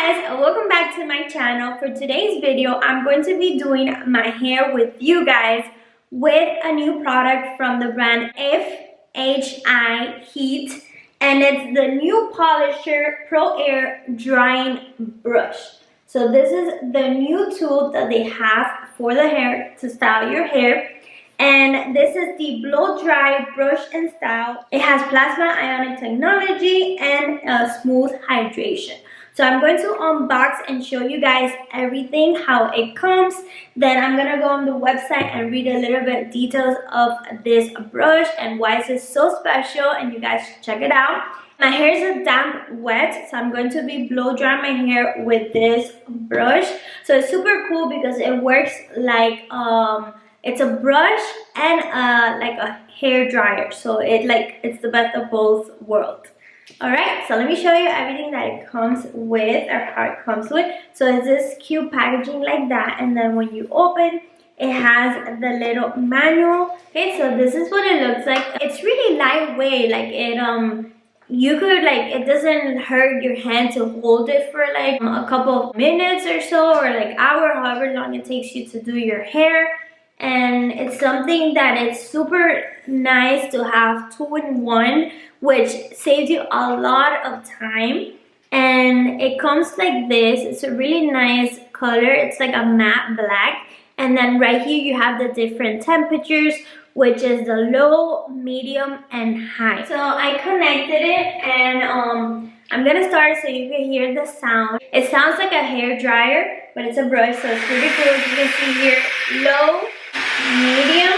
guys, welcome back to my channel. For today's video, I'm going to be doing my hair with you guys with a new product from the brand FHI Heat, and it's the new Polisher Pro Air Drying Brush. So this is the new tool that they have for the hair to style your hair. And this is the blow dry brush and style. It has Plasma Ionic Technology and smooth hydration. So I'm going to unbox and show you guys everything, how it comes. Then I'm gonna go on the website and read a little bit details of this brush and why is it so special, and you guys should check it out. My hair is a damp wet, so I'm going to be blow drying my hair with this brush. So it's super cool because it works like it's a brush and like a hair dryer, so it's the best of both worlds. Alright, so let me show you everything that it comes with, or how it comes with. So it's this cute packaging like that, and then when you open, it has the little manual. Okay, so this is what it looks like. It's really lightweight, like you could it doesn't hurt your hand to hold it for like a couple of minutes or so, or like hour, however long it takes you to do your hair. And it's something that it's super nice to have 2-in-1, which saves you a lot of time. And it comes like this. It's a really nice color. It's like a matte black. And then right here you have the different temperatures, which is the low, medium, and high. So I connected it, and I'm gonna start so you can hear the sound. It sounds like a hair dryer, but it's a brush, so it's pretty cool. As you can see here, low, medium,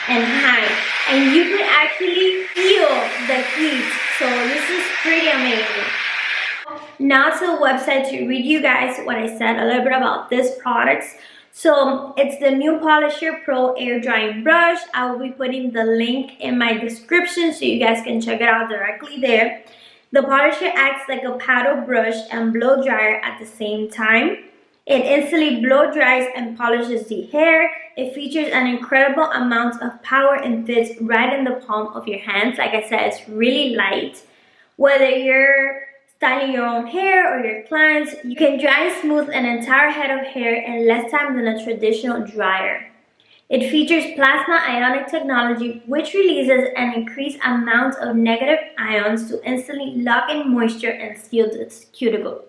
and high. And you can actually feel the heat. So this is pretty amazing. Now to the website to read you guys what I said a little bit about this product. So it's the new Polisher Pro Air Drying Brush. I will be putting the link in my description so you guys can check it out directly there. The Polisher acts like a paddle brush and blow dryer at the same time. It instantly blow dries and polishes the hair. It features an incredible amount of power and fits right in the palm of your hands. Like I said, it's really light. Whether you're styling your own hair or your clients, you can dry and smooth an entire head of hair in less time than a traditional dryer. It features Plasma Ionic Technology, which releases an increased amount of negative ions to instantly lock in moisture and seal the cuticle.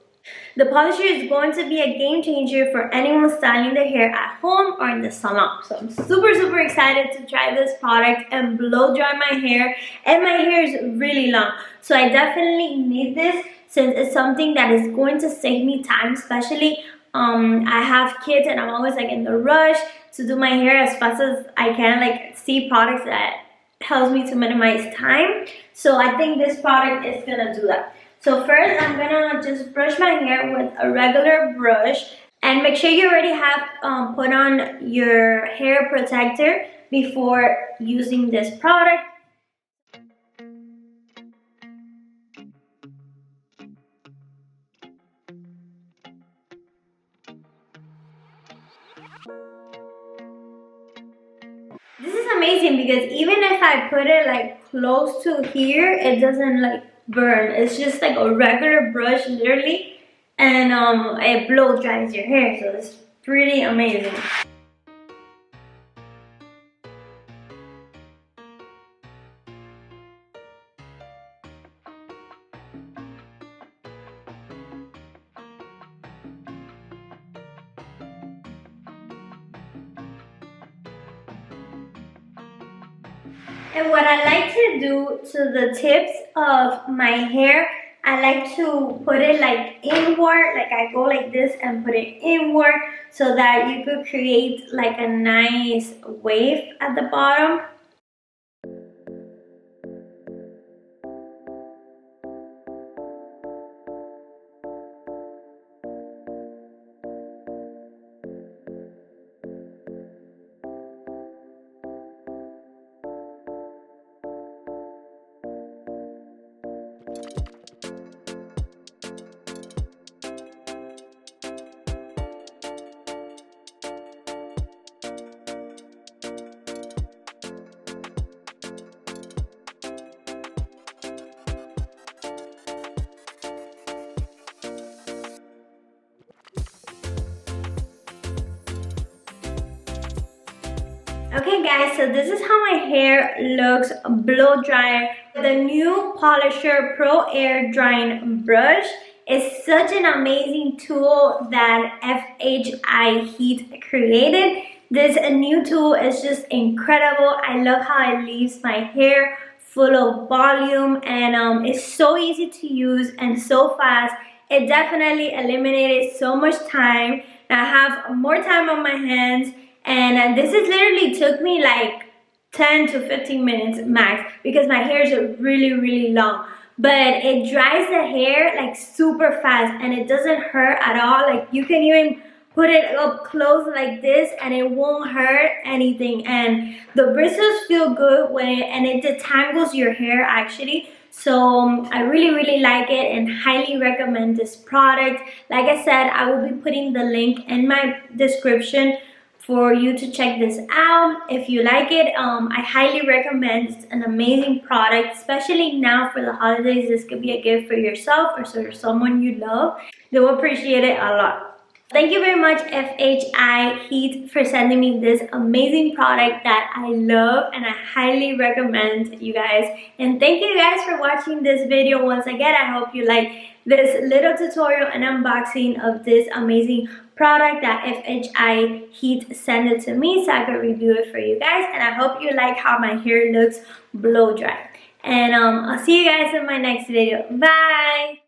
The Polisher is going to be a game changer for anyone styling their hair at home or in the salon. So I'm super excited to try this product and blow dry my hair. And my hair is really long, so I definitely need this since it's something that is going to save me time. Especially I have kids and I'm always like in the rush to do my hair as fast as I can, like see products that helps me to minimize time. So I think this product is gonna do that. So first, I'm gonna just brush my hair with a regular brush, and make sure you already have put on your hair protector before using this product. This is amazing because even if I put it like close to here, it doesn't like burn. It's just like a regular brush literally, and it blow dries your hair, so it's pretty amazing. And what I like to do to the tips of my hair, I like to put it like inward, like I go like this and put it inward so that you could create like a nice wave at the bottom. Okay guys, so this is how my hair looks blow dry. The new Polisher Pro Air Drying Brush is such an amazing tool that FHI Heat created. This new tool is just incredible. I love how it leaves my hair full of volume, and it's so easy to use and so fast. It definitely eliminated so much time. I have more time on my hands, and this is literally took me like 10 to 15 minutes max because my hair is really long. But it dries the hair like super fast and it doesn't hurt at all. Like you can even put it up close like this and it won't hurt anything, and the bristles feel good and it detangles your hair actually. So I really like it and highly recommend this product. Like I said, I will be putting the link in my description for you to check this out. If you like it, I highly recommend. It's an amazing product, especially now for the holidays. This could be a gift for yourself or for someone you love. They will appreciate it a lot. Thank you very much FHI Heat for sending me this amazing product that I love and I highly recommend, you guys. And thank you guys for watching this video once again. I hope you like this little tutorial and unboxing of this amazing product that FHI Heat sent it to me so I could review it for you guys. And I hope you like how my hair looks blow dry. And I'll see you guys in my next video. Bye!